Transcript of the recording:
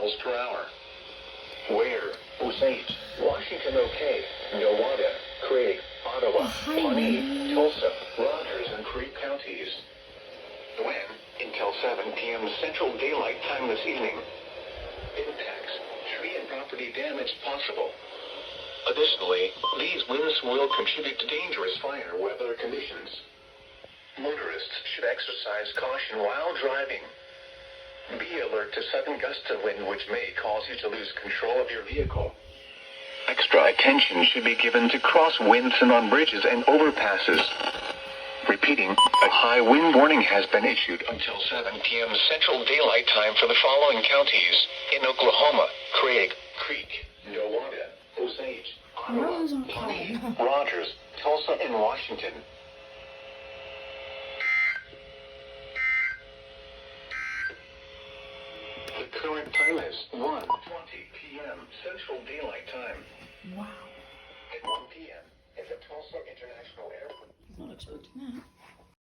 miles per hour. Where? Osage, Washington, OK, Nowata, Craig, Ottawa, Pawnee, Tulsa, Rogers, and Creek counties. When? Until 7 p.m. Central Daylight Time this evening. Impacts, tree and property damage possible. Additionally, these winds will contribute to dangerous fire weather conditions. Motorists should exercise caution while driving. Be alert to sudden gusts of wind which may cause you to lose control of your vehicle. Extra attention should be given to crosswinds and on bridges and overpasses. Repeating, a high wind warning has been issued until 7 p.m. Central Daylight Time for the following counties: in Oklahoma, Craig, Creek, Nowata, Osage, Ottawa, Pawnee, Rogers, Tulsa, and Washington. The current time is 1:20 p.m. Central Daylight Time. Wow. At 1 p.m. at the Tulsa International Airport. Not expecting that.